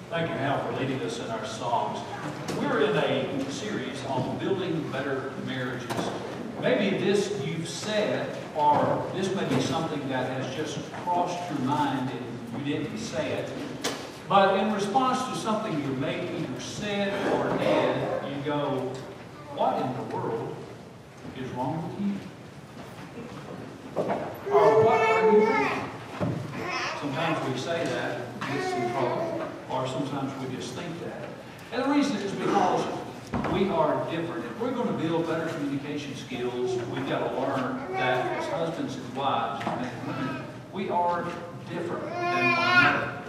Thank you, Hal, for leading us in our songs. We're in a series on building better marriages. Maybe this you've said, or this may be something that has just crossed your mind and you didn't say it. But in response to something you may either said or did, you go, what in the world is wrong with you? Or what are you thinking? Sometimes we say that, it's in trouble, or sometimes we just think that. And the reason is because we are different. If we're going to build better communication skills, we've got to learn that as husbands and wives, men and women, we are different than one another.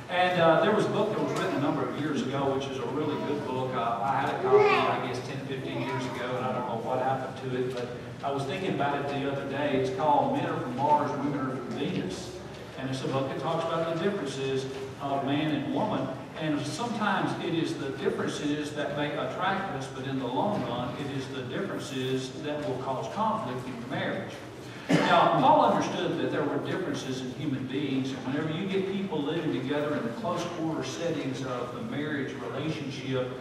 And there was a book that was written a number of years ago, which is a really good book. I had a copy, I guess, 10, 15 years ago, and I don't know what happened to it, but I was thinking about it the other day. It's called Men Are From Mars, Women Are From Venus. And it's a book that talks about the differences of man and woman. And sometimes it is the differences that may attract us, but in the long run, it is the differences that will cause conflict in your marriage. Now, Paul understood that there were differences in human beings, and whenever you get people living together in the close quarter settings of the marriage relationship,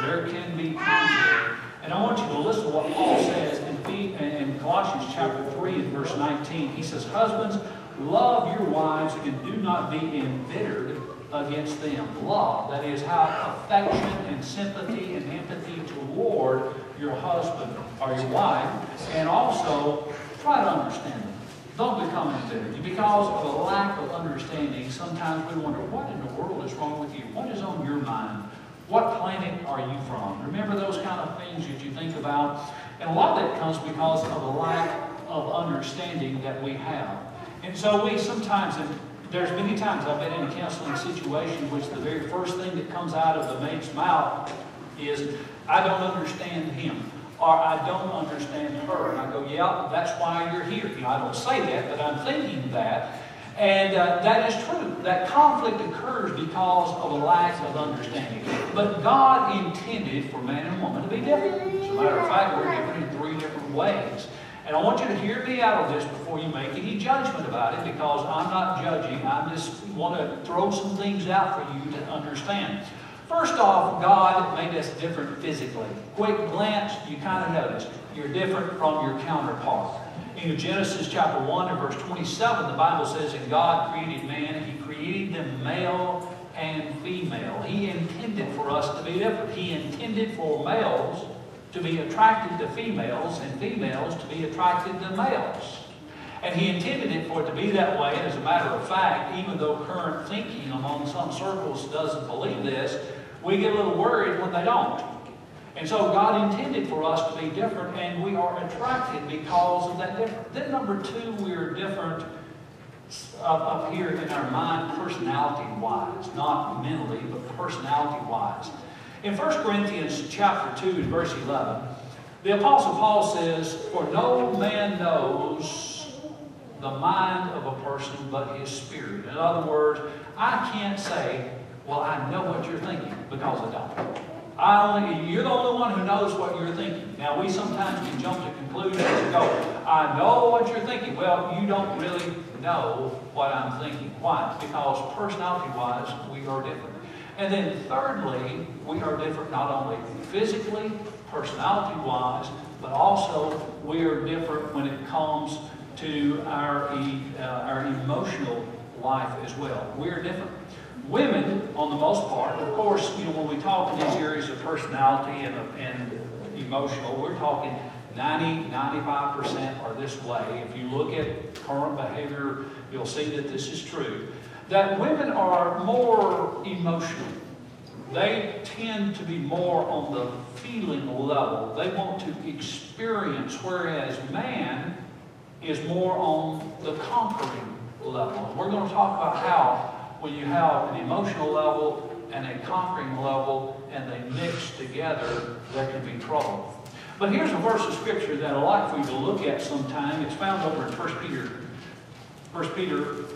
there can be conflict. And I want you to listen to what Paul says in Colossians chapter 3 and verse 19. He says, "Husbands, love your wives and do not be embittered against them." Love, that is, have affection and sympathy and empathy toward your husband or your wife, and also try to understand them. Don't become embittered. Because of a lack of understanding, sometimes we wonder, what in the world is wrong with you? What is on your mind? What planet are you from? Remember those kind of things that you think about? And a lot of that comes because of a lack of understanding that we have. And so we sometimes, and there's many times I've been in a counseling situation which the very first thing that comes out of the mate's mouth is, I don't understand him, or I don't understand her. And I go, yeah, that's why you're here. You know, I don't say that, but I'm thinking that. And that is true. That conflict occurs because of a lack of understanding. But God intended for man and woman to be different. As a matter of fact, we're different in 3 different ways. And I want you to hear me out of this before you make any judgment about it, because I'm not judging. I just want to throw some things out for you to understand. First off, God made us different physically. Quick glance, you kind of notice you're different from your counterpart. In Genesis chapter 1 and verse 27, the Bible says, "And God created man, and He created them male and female." He intended for us to be different. He intended for males to be attracted to females and females to be attracted to males. And He intended it for it to be that way. And as a matter of fact, even though current thinking among some circles doesn't believe this, we get a little worried when they don't. And so God intended for us to be different, and we are attracted because of that difference. Then number 2, we are different up here in our mind, personality-wise. Not mentally, but personality-wise. In 1 Corinthians chapter 2 and verse 11, the Apostle Paul says, "For no man knows the mind of a person but his spirit." In other words, I can't say, well, I know what you're thinking, because I don't. You're the only one who knows what you're thinking. Now, we sometimes can jump to conclusions and go, I know what you're thinking. Well, you don't really know what I'm thinking. Why? Because personality-wise, we are different. And then thirdly, we are different not only physically, personality-wise, but also we are different when it comes to our emotional life as well. We are different. Women, on the most part, of course, you know, when we talk in these areas of personality and emotional, we're talking 90–95% are this way. If you look at current behavior, you'll see that this is true. That women are more emotional. They tend to be more on the feeling level. They want to experience, whereas man is more on the conquering level. We're going to talk about how when you have an emotional level and a conquering level and they mix together, there can be trouble. But here's a verse of Scripture that I'd like for you to look at sometime. It's found over in 1 Peter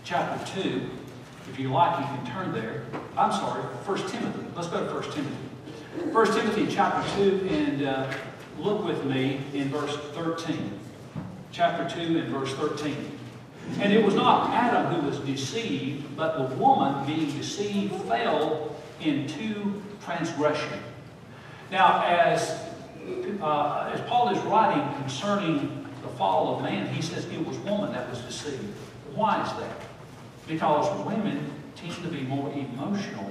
chapter 2. If you like, you can turn there. I'm sorry, 1 Timothy. Let's go to 1 Timothy. 1 Timothy chapter 2, and look with me in verse 13. Chapter 2 and verse 13. And it was not Adam who was deceived, but the woman being deceived fell into transgression. Now, as Paul is writing concerning the fall of man, he says it was woman that was deceived. Why is that? Because women tend to be more emotional.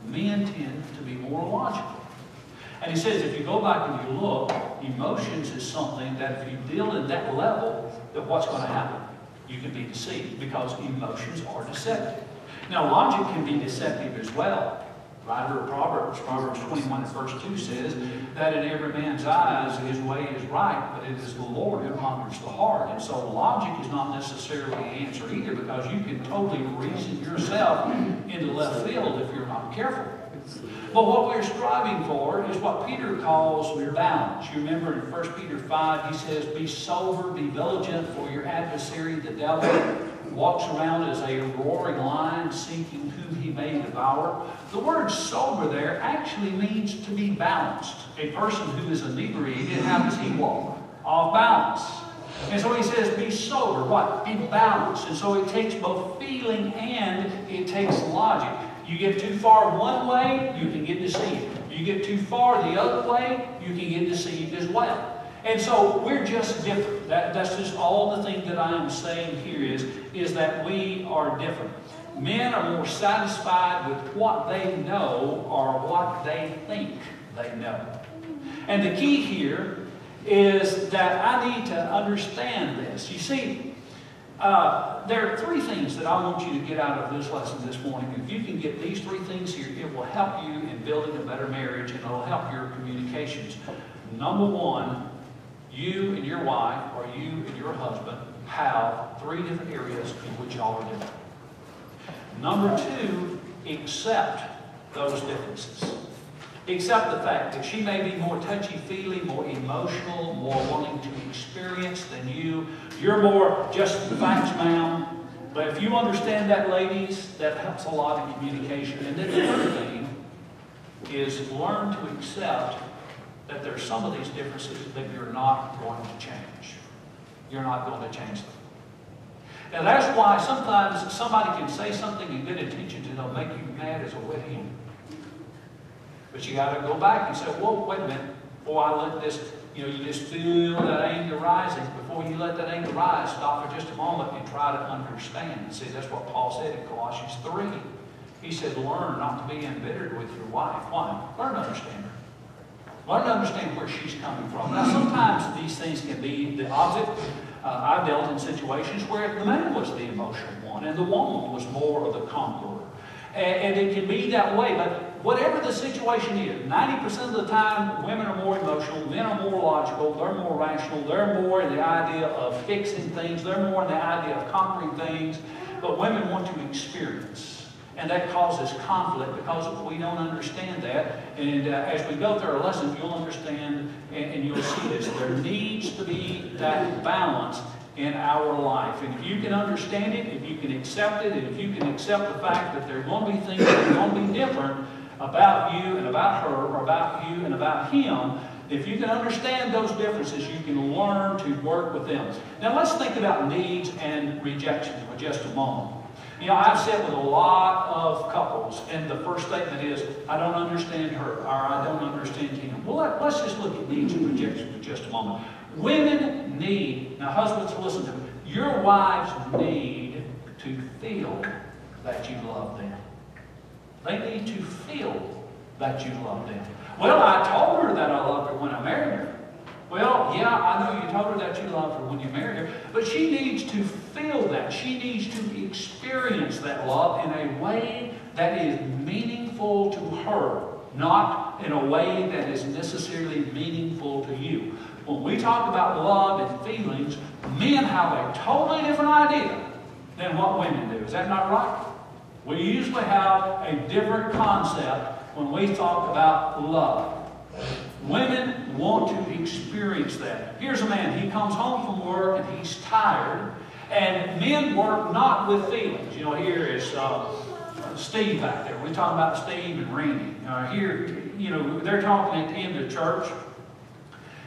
Men tend to be more logical. And he says if you go back and you look, emotions is something that if you deal in that level, that what's going to happen? You can be deceived because emotions are deceptive. Now, logic can be deceptive as well. Writer of Proverbs 21 and verse 2 says that in every man's eyes his way is right, but it is the Lord who ponders the heart. And so logic is not necessarily the answer either, because you can totally reason yourself into left field if you're not careful. But what we're striving for is what Peter calls balance. You remember in 1 Peter 5, he says, be sober, be vigilant, for your adversary, the devil, walks around as a roaring lion, seeking whom he may devour. The word sober there actually means to be balanced. A person who is inebriated, how does he walk? Off balance. And so he says, be sober. What? Be balanced. And so it takes both feeling and it takes logic. You get too far one way, you can get deceived. You get too far the other way, you can get deceived as well. And so we're just different. That's just all the thing that I am saying here is that we are different. Men are more satisfied with what they know or what they think they know. And the key here is that I need to understand this. You see, there are three things that I want you to get out of this lesson this morning. If you can get these three things here, it will help you in building a better marriage, and it will help your communications. Number one, you and your wife, or you and your husband, have three different areas in which y'all are different. Number two, accept those differences. Accept the fact that she may be more touchy-feely, more emotional, more wanting to experience than you. You're more just the facts, ma'am. But if you understand that, ladies, that helps a lot in communication. And then the third thing is learn to accept that there's some of these differences that you're not going to change. You're not going to change them. Now that's why sometimes somebody can say something in good intentions and it'll make you mad as a wet hen. But you got to go back and say, whoa, wait a minute, before I let this, you just feel that anger rising. Before you let that anger rise, stop for just a moment and try to understand. See, that's what Paul said in Colossians 3. He said, learn not to be embittered with your wife. Why? Learn to understand her. Learn to understand where she's coming from. Now, sometimes these things can be the opposite. I've dealt in situations where the man was the emotional one and the woman was more of the conqueror. And it can be that way, but whatever the situation is, 90% of the time, women are more emotional, men are more logical, they're more rational, they're more in the idea of fixing things, they're more in the idea of conquering things, but women want to experience. And that causes conflict because we don't understand that. And as we go through our lesson, you'll understand and you'll see this. There needs to be that balance in our life. And if you can understand it, if you can accept it, and if you can accept the fact that there are going to be things that are going to be different about you and about her, or about you and about him, if you can understand those differences, you can learn to work with them. Now let's think about needs and rejection for just a moment. I've sat with a lot of couples, and the first statement is, I don't understand her, or I don't understand him. Well, let's just look at needs and rejection for just a moment. Women need, now husbands, listen to me, your wives need to feel that you love them. They need to feel that you love them. Well, I told her that I loved her when I married her. Well, yeah, I know you told her that you loved her when you married her, but she needs to feel that. She needs to experience that love in a way that is meaningful to her, not in a way that is necessarily meaningful to you. When we talk about love and feelings, men have a totally different idea than what women do. Is that not right? We usually have a different concept when we talk about love. Women want to experience that. Here's a man, he comes home from work and he's tired, and men work not with feelings. Here is Steve back there. We're talking about Steve and Randy. Here, they're talking at the end of church,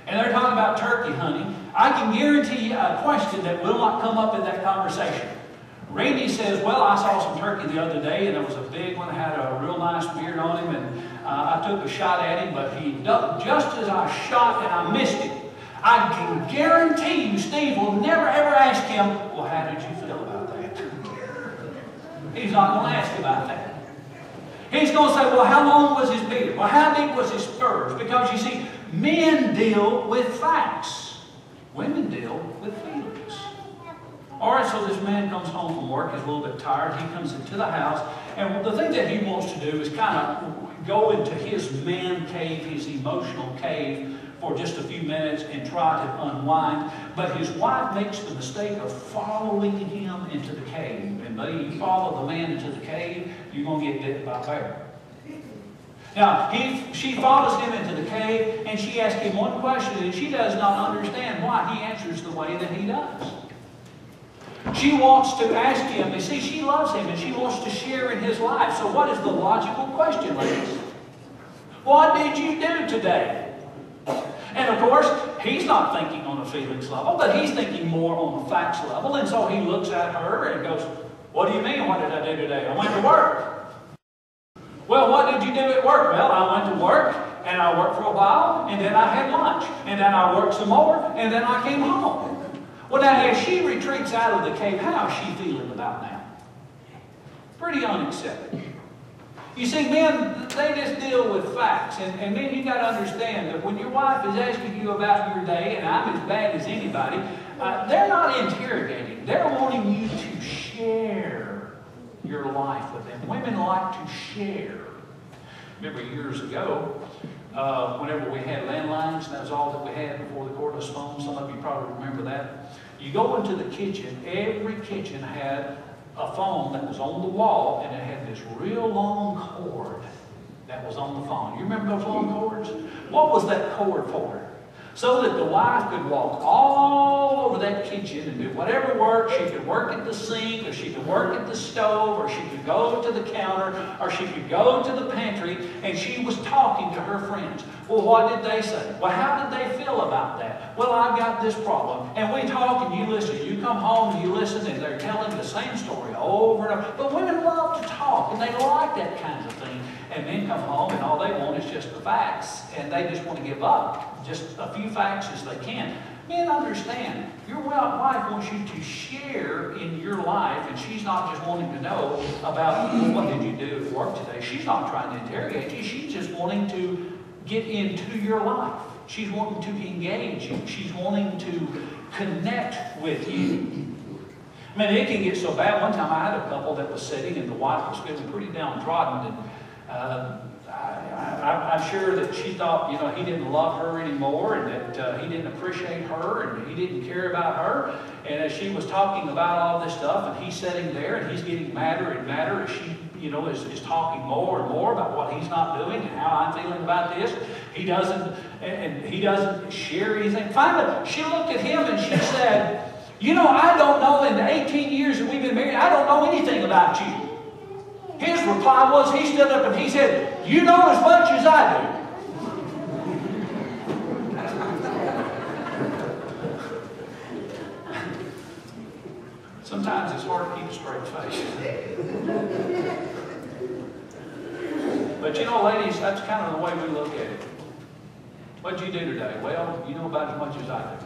and they're talking about turkey hunting. I can guarantee you a question that will not come up in that conversation. Randy says, well, I saw some turkey the other day, and there was a big one that had a real nice beard on him, and I took a shot at him, but he ducked just as I shot, and I missed him. I can guarantee you Steve will never ever ask him, well, how did you feel about that? He's not going to ask about that. He's going to say, well, how long was his beard? Well, how big was his spurs? Because you see, men deal with facts. Women deal with feelings. All right, so this man comes home from work. He's a little bit tired. He comes into the house. And the thing that he wants to do is kind of go into his man cave, his emotional cave, for just a few minutes and try to unwind. But his wife makes the mistake of following him into the cave. And buddy, you follow the man into the cave, you're going to get bit by a bear. Now, she follows him into the cave, and she asks him one question, and she does not understand why he answers the way that he does. She wants to ask him, you see, she loves him, and she wants to share in his life. So what is the logical question, ladies? What did you do today? And of course, he's not thinking on a feelings level, but he's thinking more on a facts level. And so he looks at her and goes, what do you mean, what did I do today? I went to work. Well, what did you do at work? Well, I went to work, and I worked for a while, and then I had lunch, and then I worked some more, and then I came home. Well, now, as she retreats out of the cave, how is she feeling about now? Pretty unacceptable. You see, men, they just deal with facts. And men, you got to understand that when your wife is asking you about your day, and I'm as bad as anybody, they're not interrogating. They're wanting you to share your life with them. Women like to share. Remember years ago, whenever we had landlines, that was all that we had before the cordless phone. Some of you probably remember that. You go into the kitchen, every kitchen had a phone that was on the wall, and it had this real long cord that was on the phone. You remember those long cords? What was that cord for? So that the wife could walk all over that kitchen and do whatever work. She could work at the sink, or she could work at the stove, or she could go to the counter, or she could go to the pantry, and she was talking to her friends. Well, what did they say? Well, how did they feel about that? Well, I've got this problem. And we talk and you listen. You come home and you listen, and they're telling the same story over and over. But women love to talk, and they like that kind of thing. And men come home, and all they want is just the facts. And they just want to give up just a few facts as they can. Men understand. Your wife wants you to share in your life, and she's not just wanting to know about what did you do at work today. She's not trying to interrogate you. She's just wanting to get into your life. She's wanting to engage you. She's wanting to connect with you. I mean, it can get so bad. One time I had a couple that was sitting, and the wife was feeling pretty downtrodden, and I'm sure that she thought, you know, he didn't love her anymore, and that he didn't appreciate her, and he didn't care about her. And as she was talking about all this stuff, and he's sitting there, and he's getting madder and madder as she, you know, is talking more and more about what he's not doing and how I'm feeling about this. He doesn't share anything. Finally, she looked at him and she said, you know, I don't know, in the 18 years that we've been married, I don't know anything about you. His reply was, he stood up and he said, you know as much as I do. Sometimes it's hard to keep a straight face. But you know, ladies, that's kind of the way we look at it. What'd you do today? Well, you know about as much as I do.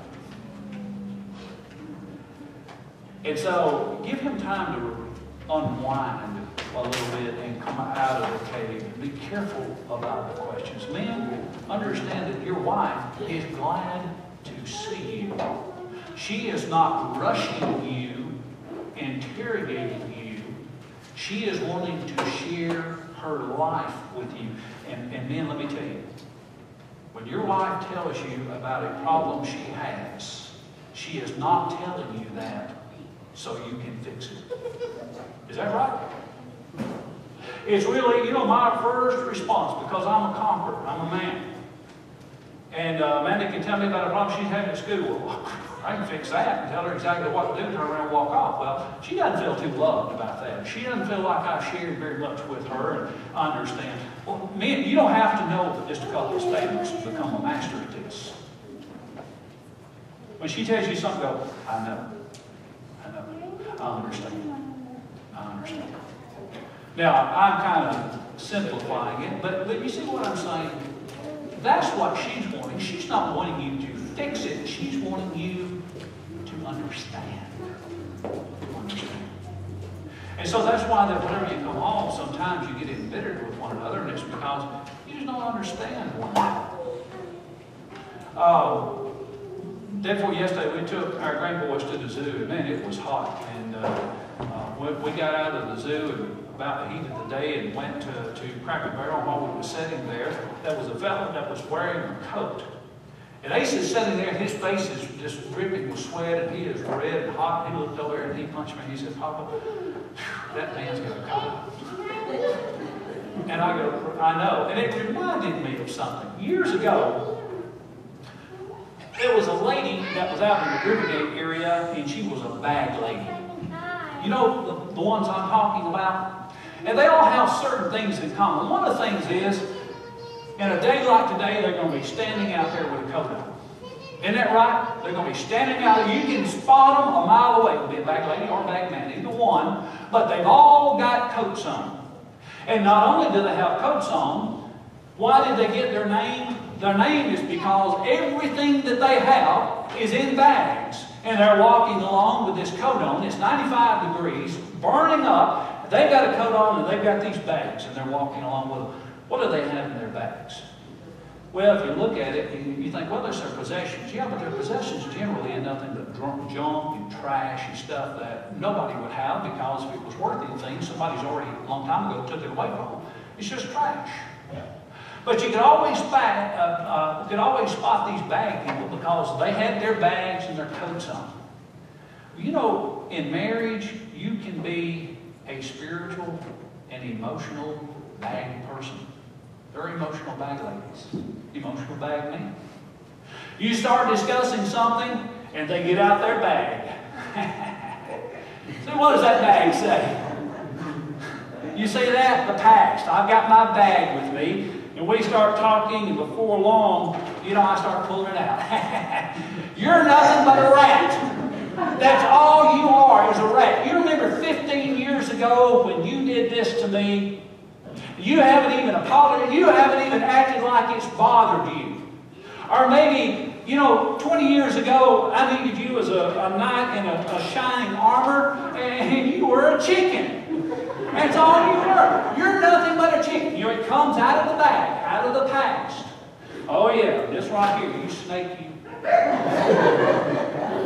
And so, give him time to unwind a little bit and come out of the cave. Be careful about the questions. Men, understand that your wife is glad to see you. She is not rushing you, interrogating you. She is wanting to share her life with you. And men, let me tell you, when your wife tells you about a problem she has, she is not telling you that so you can fix it. Is that right? It's really, you know, my first response, because I'm a conqueror, I'm a man. And Amanda can tell me about a problem she's having at school. Well, I can fix that and tell her exactly what to do, turn around and walk off. Well, she doesn't feel too loved about that. She doesn't feel like I shared very much with her and understand. Well, men, you don't have to know just a couple of statements to become a master at this. When she tells you something, go, I know. I understand. I understand. Now, I'm kind of simplifying it, but you see what I'm saying? That's what she's wanting. She's not wanting you to fix it. She's wanting you to understand. And so that's why that whenever you come home, sometimes you get embittered with one another, and it's because you just don't understand one another. Therefore, yesterday we took our grandboys to the zoo, and man, it was hot. And we got out of the zoo and about the heat of the day and went to Cracker Barrel. While we were sitting there, there was a fellow that was wearing a coat. And Ace is sitting there, and his face is just dripping with sweat, and he is red and hot. He looked over there and he punched me. He said, Papa, that man's got a coat. And I go, I know. And it reminded me of something. Years ago, there was a lady that was out in the Rivergate area, and she was a bag lady. You know the ones I'm talking about? And they all have certain things in common. One of the things is, in a day like today, they're going to be standing out there with a coat on. Isn't that right? They're going to be standing out there. You can spot them a mile away. It'll be a bag lady or a bag man, either one. But they've all got coats on. And not only do they have coats on, why did they get their name? Their name is because everything that they have is in bags. And they're walking along with this coat on. It's 95 degrees, burning up. They've got a coat on and they've got these bags, and they're walking along with them. What do they have in their bags? Well, if you look at it, you think, well, there's their possessions. Yeah, but their possessions generally are nothing but junk and trash and stuff that nobody would have, because if it was worth anything, somebody's already a long time ago took it away from them. It's just trash. But you could always spot these bag people because they had their bags and their coats on. You know, in marriage, you can be a spiritual and emotional bag person. They're emotional bag ladies, emotional bag men. You start discussing something, and they get out their bag. So what does that bag say? You see that? The past. I've got my bag with me. And we start talking, and before long, you know, I start pulling it out. You're nothing but a rat. That's all you are, is a rat. You remember 15 years ago when you did this to me? You haven't even apologized. You haven't even acted like it's bothered you. Or maybe, you know, 20 years ago, I needed you as a knight in a shining armor, and you were a chicken. That's all you were. You're nothing but a chicken. You know, it comes out of the bag, out of the past. Oh yeah, this right here, you snake, you.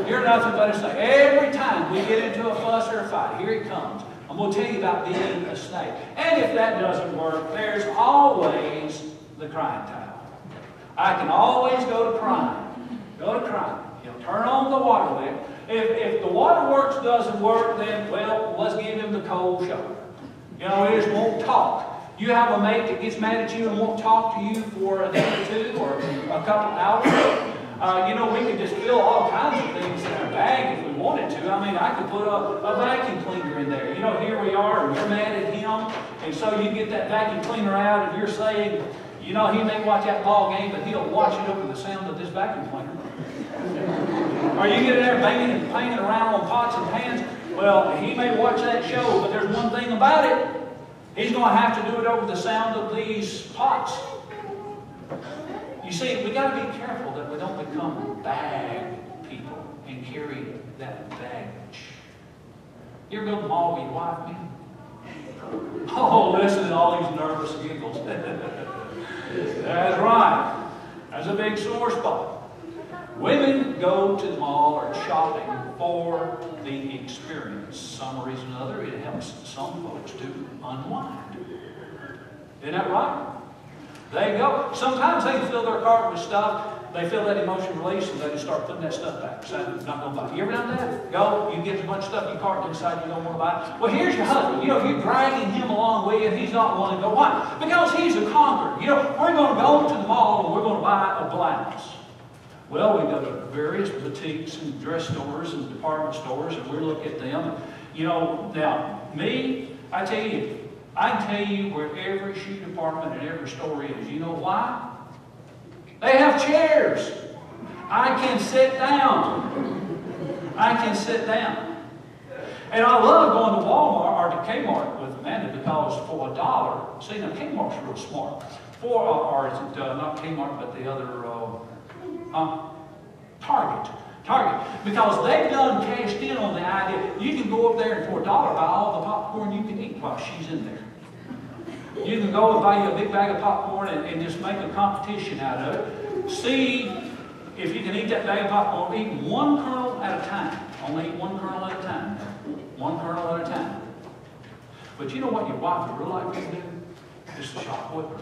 You're nothing but a snake. Every time we get into a fuss or a fight, here it comes. I'm going to tell you about being a snake. And if that doesn't work, there's always the crying towel. I can always go to crying. Go to crying. You know, turn on the water then. If the waterworks doesn't work, then, well, let's give him the cold shoulder. You know, he just won't talk. You have a mate that gets mad at you and won't talk to you for a day or two or a couple of hours. You know, we could just fill all kinds of things in our bag if we wanted to. I mean, I could put a vacuum cleaner in there. You know, here we are, and you're mad at him, and so you get that vacuum cleaner out, and you're saying, you know, he may watch that ball game, but he'll watch it over the sound of this vacuum cleaner. Or you get in there banging and banging around on pots and pans. Well, he may watch that show, but there's one thing about it. He's going to have to do it over the sound of these pots. You see, we got to be careful that we don't become bag people and carry that baggage. You ever go to the mall with your wife, man? Oh, listen to all these nervous giggles. That's right. That's a big sore spot. Women go to the mall or shopping for the experience. Some reason or other, it helps some folks to unwind. Isn't that right? They go. Sometimes they fill their cart with stuff. They feel that emotion release, and they just start putting that stuff back. So I'm not going to buy it. You ever done that? Go, you get a bunch of stuff in your cart and decide you don't want to buy it. Well, here's your husband. You know, you're dragging him along with you, and he's not wanting to go. Why? Because he's a conqueror. You know, we're going to go to the mall and we're going to buy a blouse. Well, we go to various boutiques and dress stores and department stores, and we look at them. And, you know, now, me, I can tell you where every shoe department and every store is. You know why? They have chairs. I can sit down. I can sit down. And I love going to Walmart or to Kmart with Amanda because for $1, see now Kmart's real smart. Or is it not Kmart but the other, Target. Because they've done cashed in on the idea, you can go up there and for $1 buy all the popcorn you can eat while she's in there. You can go and buy you a big bag of popcorn and just make a competition out of it. See if you can eat that bag of popcorn, eat one kernel at a time. Only eat one kernel at a time. One kernel at a time. But you know what your wife would really like you to do? Just to shop with her.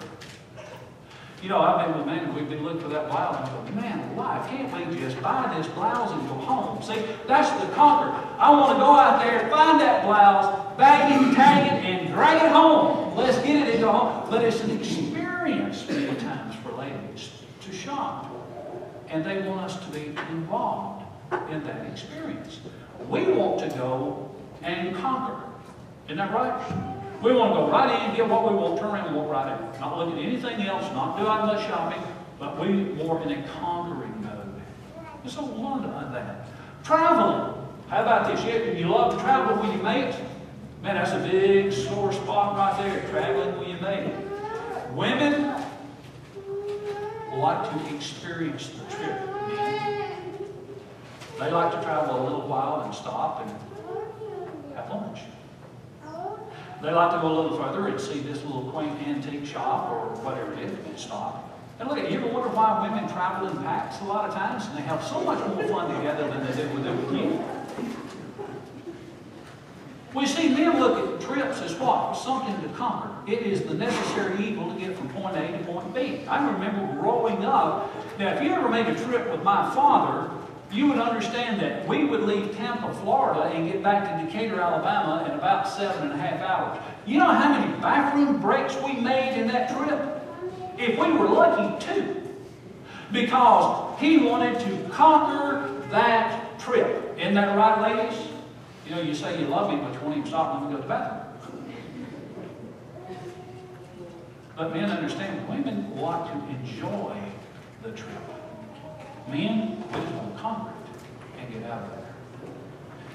You know, I've been with Amanda, we've been looking for that blouse, and I go, man, alive, can't we just buy this blouse and go home? See, that's the conquer. I want to go out there, find that blouse, bag it, tag it, and drag it home. Let's get it into home. But it's an experience many times for ladies to shop. And they want us to be involved in that experience. We want to go and conquer. Isn't that right? We want to go right in, get what we want, turn around and walk right out. Not look at anything else, not do that much shopping, but we more in a conquering mode. And so learn to that. Traveling. How about this? You love to travel with your mates? Man, that's a big sore spot right there, traveling with your mate. Women like to experience the trip. They like to travel a little while and stop and have lunch. They like to go a little further and see this little quaint antique shop or whatever it is and stop. And look, you ever wonder why women travel in packs a lot of times and they have so much more fun together than they do with you? We see men look at trips as what? Something to conquer. It is the necessary evil to get from point A to point B. I remember growing up, now if you ever made a trip with my father, you would understand that we would leave Tampa, Florida and get back to Decatur, Alabama in about 7.5 hours. You know how many bathroom breaks we made in that trip? If we were lucky, 2. Because he wanted to conquer that trip. Isn't that right, ladies? You know, you say you love me, but you won't even stop and let me go to the bathroom. But men understand, women want to enjoy the trip. Men, we just want to conquer it and get out of there.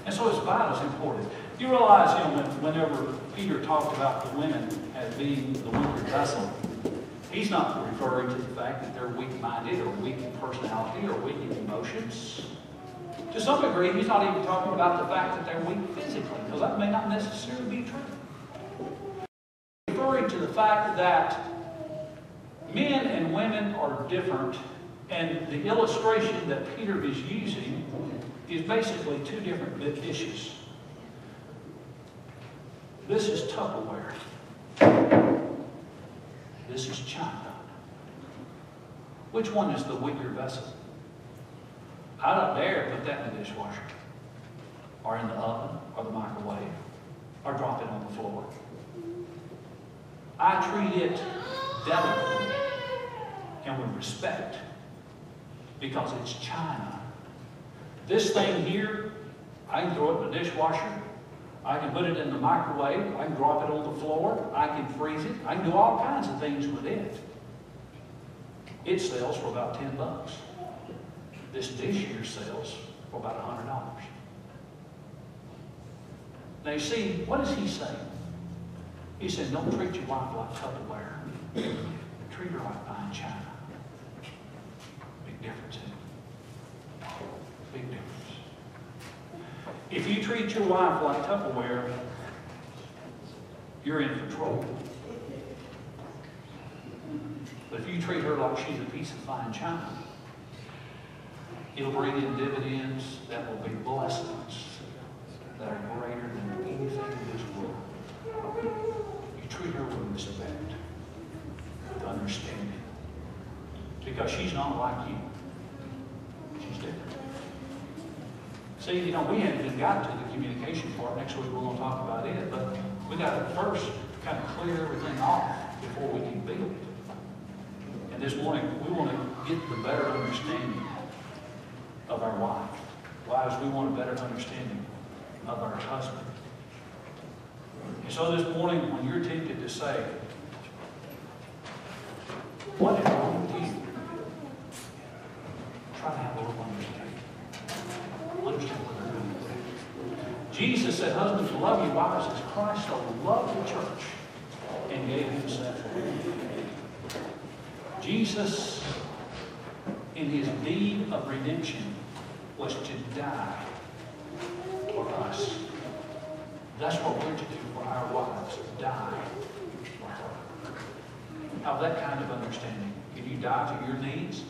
And so it's vital, it's important. You realize, you know, whenever Peter talked about the women as being the weaker vessel, he's not referring to the fact that they're weak-minded or weak in personality or weak in emotions. To some degree, he's not even talking about the fact that they're weak physically, because that may not necessarily be true. He's referring to the fact that men and women are different. And the illustration that Peter is using is basically 2 different dishes. This is Tupperware. This is China. Which one is the weaker vessel? I don't dare put that in the dishwasher, or in the oven, or the microwave, or drop it on the floor. I treat it delicately and with respect. Because it's China. This thing here, I can throw it in the dishwasher. I can put it in the microwave. I can drop it on the floor. I can freeze it. I can do all kinds of things with it. It sells for about $10. This dish here sells for about $100. Now you see, what is he saying? He said, don't treat your wife like Tupperware. Treat her like fine china. Difference. Big difference. If you treat your wife like Tupperware, you're in control. But if you treat her like she's a piece of fine china, it'll bring in dividends that will be blessings that are greater than anything in this world. You treat her with respect, with understanding, because she's not like you. She's different. See, you know, we haven't even got to the communication part. Next week we're going to talk about it, but we got to first kind of clear everything off before we can build it. And this morning we want to get the better understanding of our wife. Wives, we want a better understanding of our husband. And so this morning, when you're tempted to say, what is wrong with you? Try to have a little Jesus said, husbands, love your wives as Christ so loved the church and gave himself for it. Jesus, in his deed of redemption, was to die for us. That's what we're to do for our wives. Die for her. Have that kind of understanding. Can you die to your needs?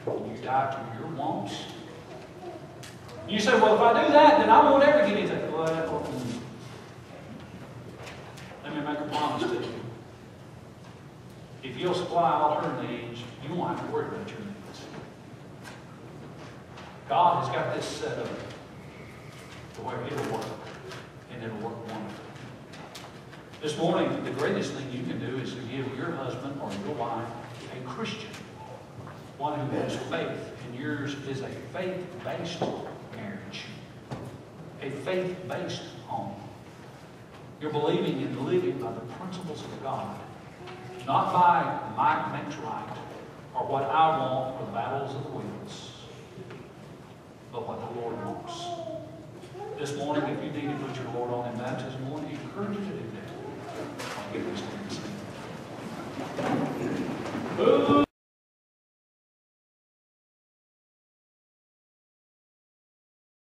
Can you die to your wants? You say, well, if I do that, then I won't ever get anything. Well, let me make a promise to you. If you'll supply all her needs, you won't have to worry about your needs. God has got this set up to where it'll work, and it'll work wonderfully. This morning, the greatest thing you can do is to give your husband or your wife a Christian, one who has faith, and yours is a faith-based marriage, a faith-based home. You're believing and living by the principles of God, not by might makes right, or what I want, or the battles of the wheels, but what the Lord wants. This morning, if you need to put your Lord on in baptism, I want to encourage you to do that. I'll give this to you.